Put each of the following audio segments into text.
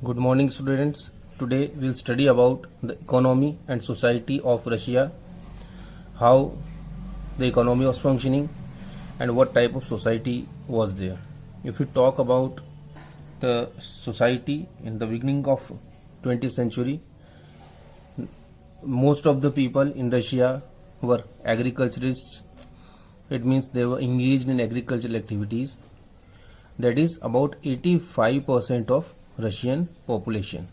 Good morning, students. Today we'll study about the economy and society of Russia, how the economy was functioning, and what type of society was there. If we talk about the society in the beginning of 20th century, most of the people in Russia were agriculturists. It means they were engaged in agricultural activities. That is about 85% of Russian population.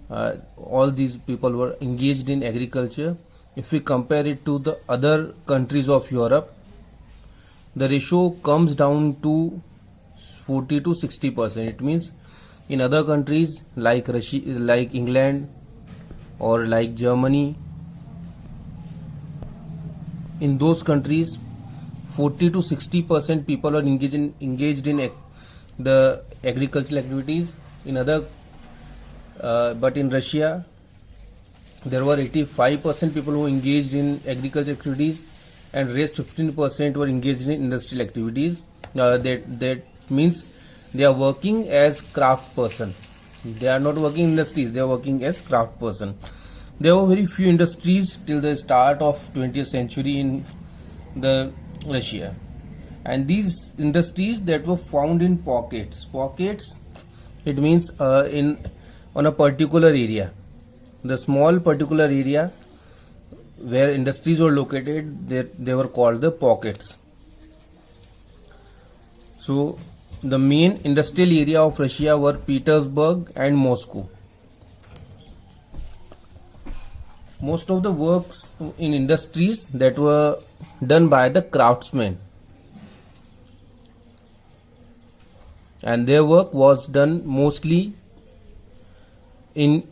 All these people were engaged in agriculture. If we compare it to the other countries of Europe, the ratio comes down to 40 to 60%. It means in other countries like Russia, like England or like Germany, in those countries 40 to 60% people are engaged in the agricultural activities. In other but in Russia there were 85% people who engaged in agricultural activities, and rest 15% were engaged in industrial activities. That means they are working as craft person. They are not working in industries, they are working as craft person. There were very few industries till the start of 20th century in the Russia, and these industries that were found in pockets, it means on a particular area, the small particular area where industries were located, they were called the pockets. So the main industrial area of Russia were Petersburg and Moscow. Most of the works in industries that were done by the craftsmen, and their work was done mostly in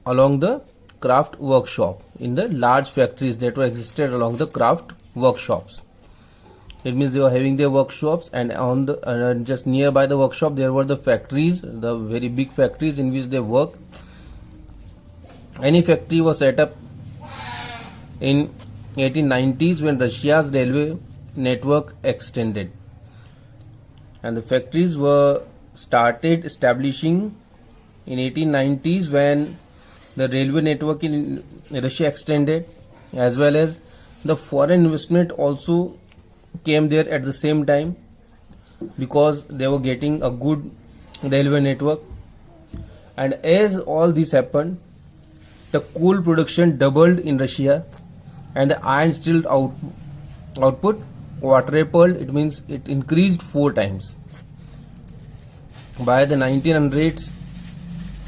along the craft workshop, in the large factories that were existed along the craft workshops. It means they were having their workshops, and on the just nearby the workshop there were the factories, the very big factories in which they work. Any factory was set up in 1890s when Russia's railway network extended, and the factories were started establishing in 1890s when the railway network in Russia extended, as well as the foreign investment also came there at the same time, because they were getting a good railway network. And as all this happened, the coal production doubled in Russia, and the iron steel output quadrupled. It means it increased 4 times. By the 1900s,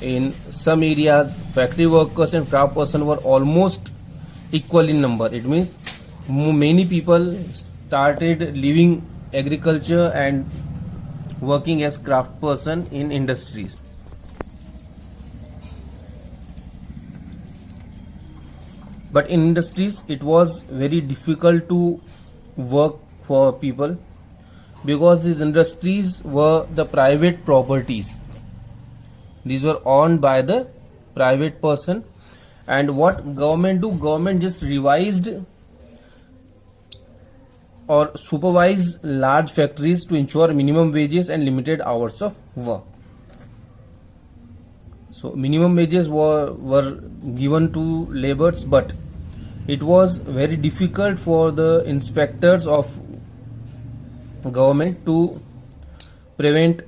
in some areas, factory workers and craft person were almost equal in number. It means many people started leaving agriculture and working as craft person in industries. But in industries it was very difficult to work for people, because these industries were the private properties. These were owned by the private person. And what government do? Government just revised or supervised large factories to ensure minimum wages and limited hours of work. So minimum wages were given to laborers, but it was very difficult for the inspectors of government to prevent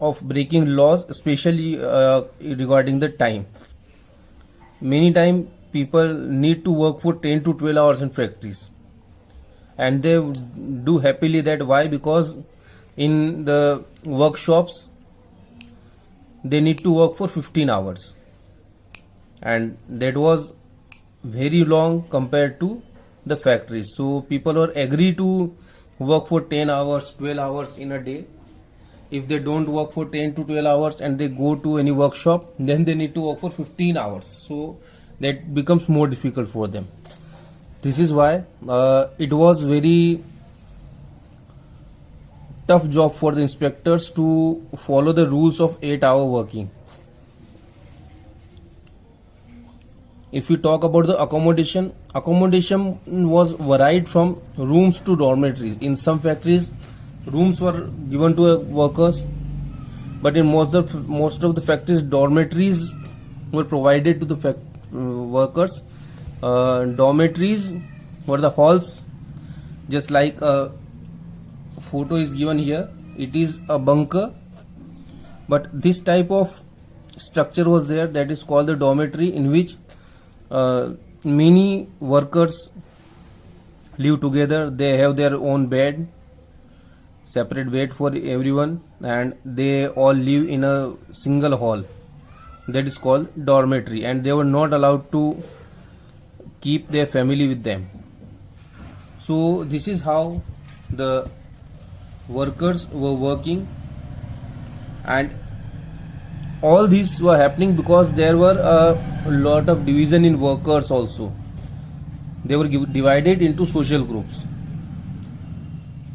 of breaking laws, especially regarding the time. Many times people need to work for 10 to 12 hours in factories, and they do happily that. Why? Because in the workshops they need to work for 15 hours, and that was very long compared to the factories. So people were agree to work for 10 hours, 12 hours in a day. If they don't work for 10 to 12 hours and they go to any workshop, then they need to work for 15 hours. So that becomes more difficult for them. This is why it was very tough job for the inspectors to follow the rules of 8-hour working. If we talk about the accommodation was varied from rooms to dormitories. In some factories rooms were given to workers, but in most of the factories, dormitories were provided to the workers. Dormitories were the halls, just like a photo is given here. It is a bunker, but this type of structure was there, that is called the dormitory, in which many workers live together. They have their own bed, separate bed for everyone, and they all live in a single hall, that is called dormitory, and they were not allowed to keep their family with them. So this is how the workers were working, and all these were happening because there were a lot of division in workers also. They were divided into social groups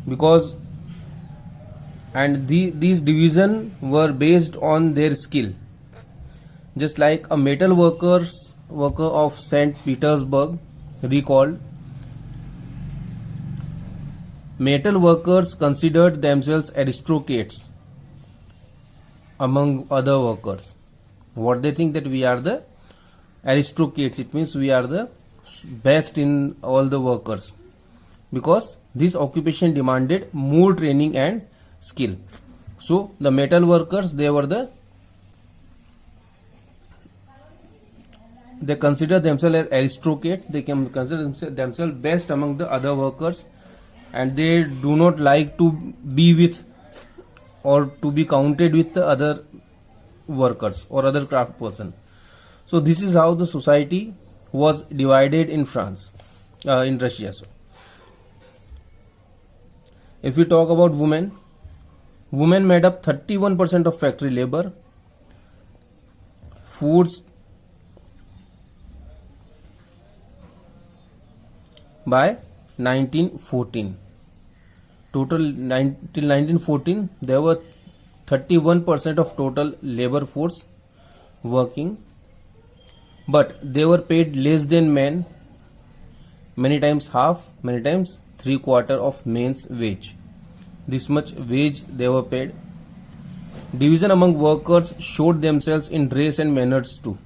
because, and these division were based on their skill. Just like a metal worker of St. Petersburg recalled, metal workers considered themselves aristocrats among other workers. What they think, that we are the aristocrats, it means we are the best in all the workers, because this occupation demanded more training and skill. So the metal workers, they consider themselves as aristocrats. They can consider themselves best among the other workers, and they do not like to be with or to be counted with the other workers or other craft person. So this is how the society was divided in Russia. So if we talk about women made up 31% of factory labor. Foods by 1914. Till 1914, there were 31% of total labor force working, but they were paid less than men, many times half, many times 3/4 of men's wage. This much wage they were paid. Division among workers showed themselves in dress and manners too.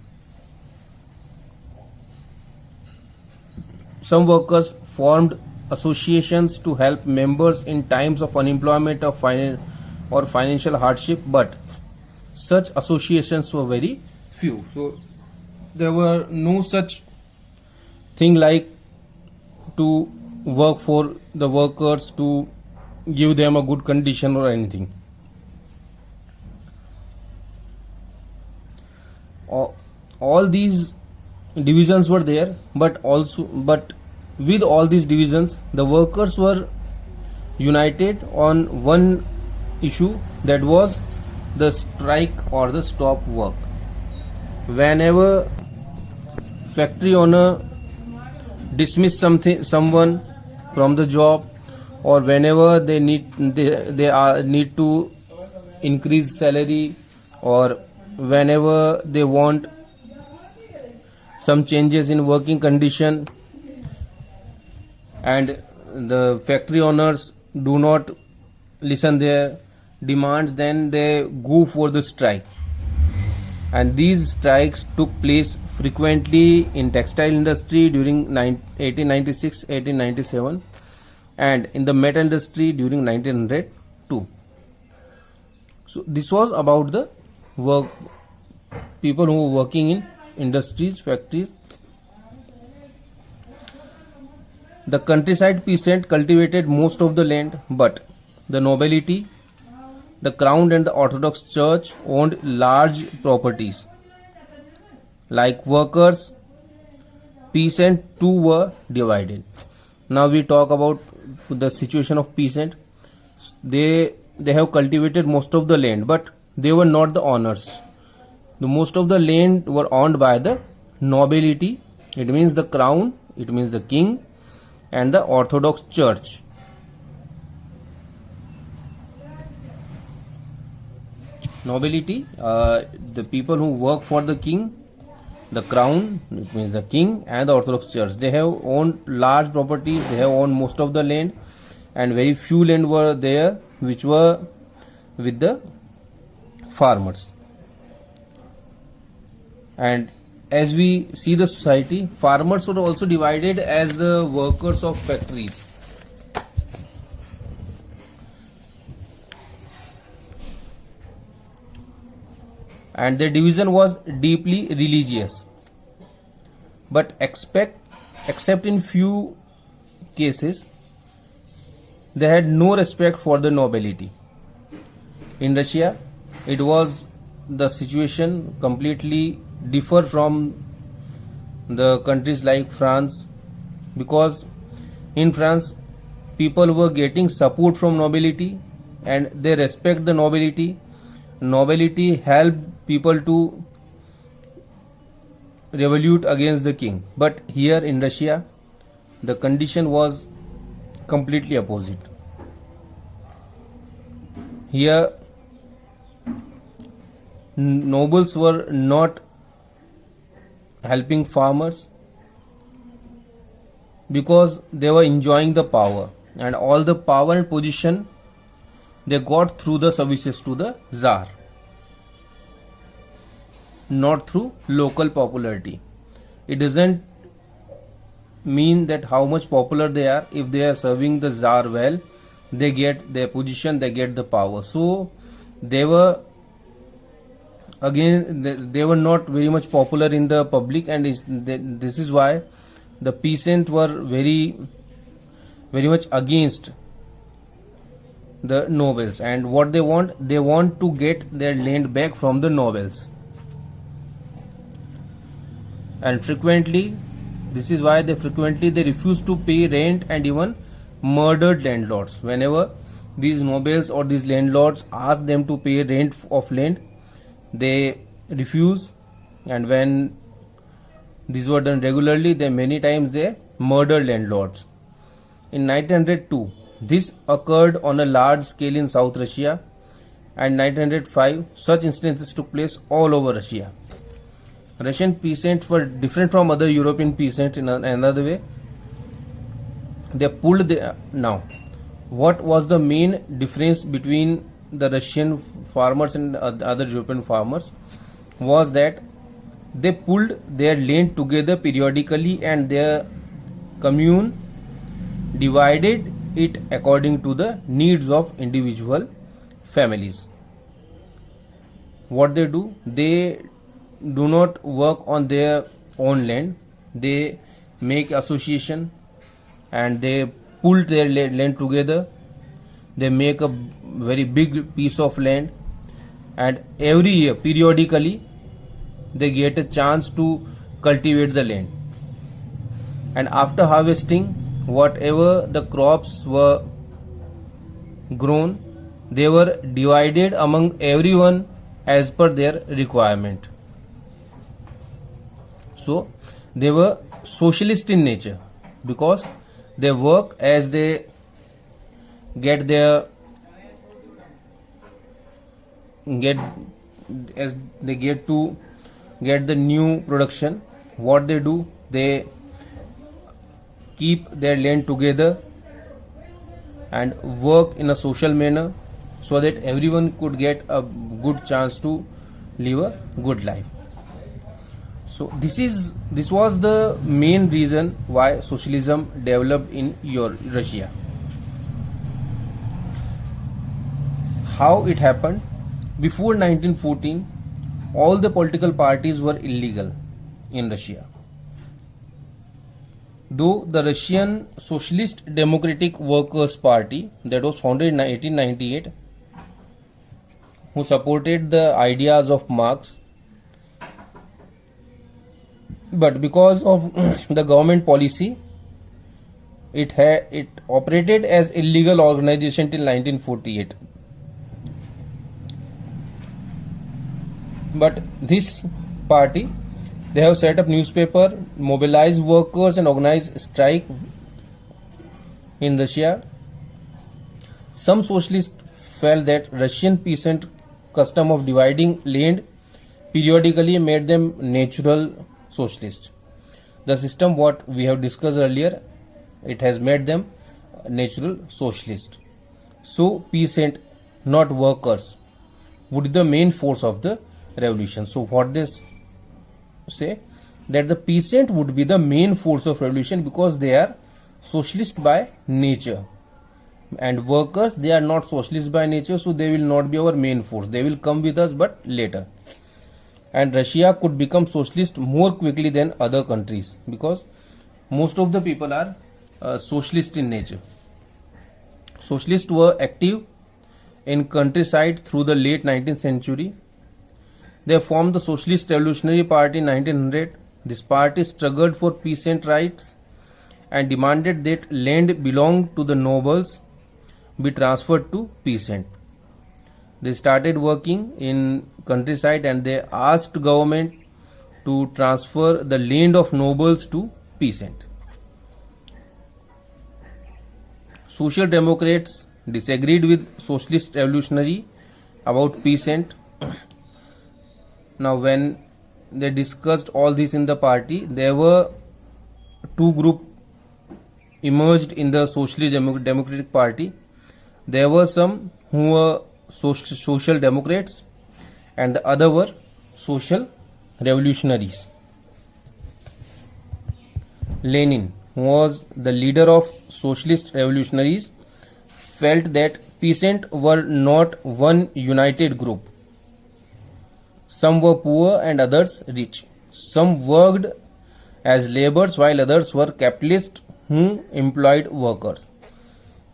Some workers formed associations to help members in times of unemployment or financial hardship, but such associations were very few. So there were no such thing like to work for the workers, to give them a good condition or anything. All these divisions were there, but with all these divisions, the workers were united on one issue, that was the strike or the stop work. Whenever factory owner dismiss someone from the job, or whenever they need to increase salary, or whenever they want some changes in working condition, and the factory owners do not listen their demands, then they go for the strike. And these strikes took place frequently in textile industry during 1896-1897, and in the metal industry during 1902. So this was about the people who were working in industries, factories. The countryside peasant cultivated most of the land, but the nobility, the crown and the Orthodox Church owned large properties. Like workers, peasant too were divided. Now we talk about the situation of peasant. They have cultivated most of the land, but they were not the owners. The most of the land were owned by the nobility. It means the crown, it means the king, and the Orthodox Church. Nobility, the people who work for the king, the crown, it means the king, and the Orthodox Church. They have owned large properties, they have owned most of the land, and very few land were there which were with the farmers. And as we see the society, farmers were also divided as the workers of factories. And their division was deeply religious, but except in few cases, they had no respect for the nobility. In Russia, it was the situation completely differ from the countries like France, because in France people were getting support from nobility and they respect the nobility. Nobility helped people to revolt against the king. But here in Russia, the condition was completely opposite. Here, nobles were not helping farmers because they were enjoying the power, and all the power and position they got through the services to the Tsar, not through local popularity. It doesn't mean that how much popular they are. If they are serving the Tsar well, they get their position, they get the power. So they were they were not very much popular in the public, and this is why the peasants were very much against the nobles. And what they want to get their land back from the nobles. And frequently, this is why they refuse to pay rent and even murdered landlords. Whenever these nobles or these landlords ask them to pay rent of land, they refuse, and when these were done regularly, they many times they murdered landlords. In 1902, this occurred on a large scale in South Russia, and 1905 such instances took place all over Russia. Russian peasants were different from other European peasants in another way. They pulled now. What was the main difference between the Russian farmers and other European farmers was that they pulled their land together periodically, and their commune divided it according to the needs of individual families. What they do, they do not work on their own land. They make association and they pull their land together. They make a very big piece of land, and every year periodically they get a chance to cultivate the land, and after harvesting whatever the crops were grown, they were divided among everyone as per their requirement. So they were socialist in nature because they work as they get the new production. What they do, they keep their land together and work in a social manner so that everyone could get a good chance to live a good life. So this was the main reason why socialism developed in Russia. How it happened? Before 1914, all the political parties were illegal in Russia. Though the Russian Socialist Democratic Workers' Party, that was founded in 1898, who supported the ideas of Marx, but because of the government policy, it operated as illegal organization till 1948. But this party, they have set up newspaper, mobilized workers and organized strike in Russia. Some socialists felt that Russian peasant custom of dividing land periodically made them natural socialists. The system what we have discussed earlier, it has made them natural socialist. So peasant, not workers, would be the main force of the revolution. So what they say, that the peasant would be the main force of revolution because they are socialist by nature, and workers, they are not socialist by nature, so they will not be our main force. They will come with us but later. And Russia could become socialist more quickly than other countries because most of the people are socialist in nature. Socialists were active in countryside through the late 19th century. They formed the Socialist Revolutionary Party in 1900. This party struggled for peasant rights and demanded that land belonged to the nobles be transferred to peasant. They started working in countryside and they asked government to transfer the land of nobles to peasant. Social Democrats disagreed with Socialist Revolutionary about peasant. Now when they discussed all this in the party, there were two groups emerged in the Socialist Democratic Party. There were some who were social democrats and the other were social revolutionaries. Lenin, who was the leader of socialist revolutionaries, felt that peasants were not one united group. Some were poor and others rich. Some worked as laborers while others were capitalists who employed workers.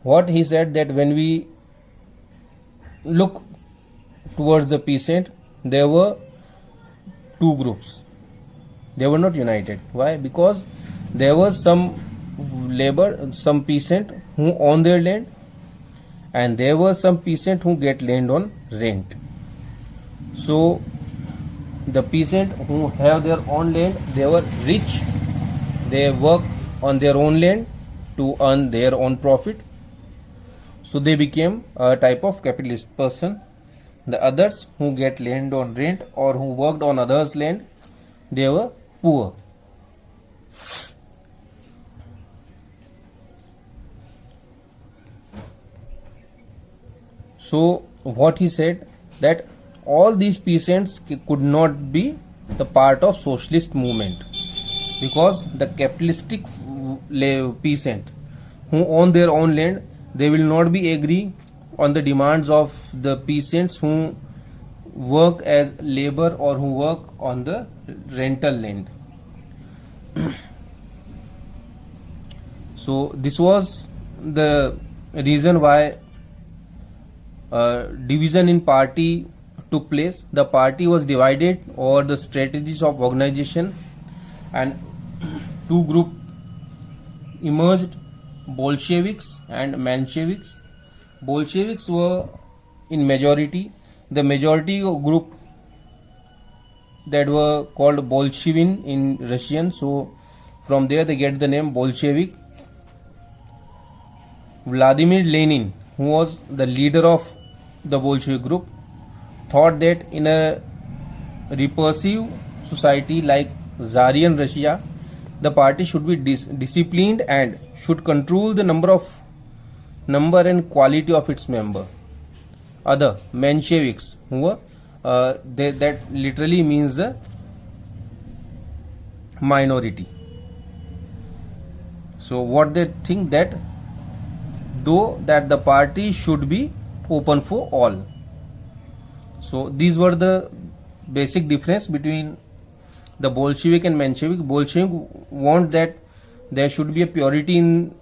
What he said, that when we look towards the peasant, there were two groups. They were not united. Why? Because there was some some peasant who own their land, and there were some peasant who get land on rent. So the peasant who have their own land, they were rich. They work on their own land to earn their own profit. So they became a type of capitalist person. The others who get land on rent or who worked on others' land, they were poor. So what he said, that all these peasants could not be the part of socialist movement because the capitalistic peasant who own their own land, they will not be agree on the demands of the peasants who work as labor or who work on the rental land. So this was the reason why division in party took place. The party was divided over the strategies of organization, and two groups emerged, Bolsheviks and Mensheviks. Bolsheviks were in majority. The majority group that were called Bolshevin in Russian, so from there they get the name Bolshevik. Vladimir Lenin, who was the leader of the Bolshevik group, thought that in a repressive society like Tsarian Russia, the party should be disciplined and should control the number and quality of its member. Other Mensheviks, who were that literally means the minority. So what they think, that though that the party should be open for all. So these were the basic difference between the Bolshevik and Menshevik. Bolshevik want that there should be a purity in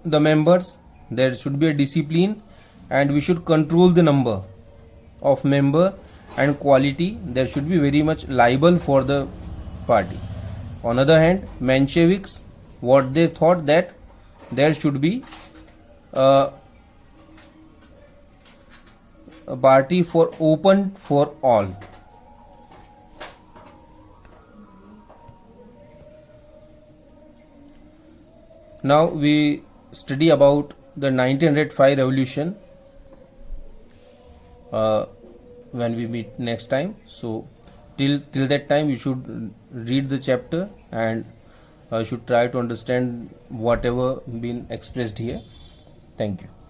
the members, there should be a discipline, and we should control the number of member and quality. There should be very much liable for the party. On the other hand, Mensheviks, what they thought, that there should be a party for open for all. Now we study about the 1905 revolution when we meet next time. So till that time you should read the chapter and should try to understand whatever been expressed here. Thank you.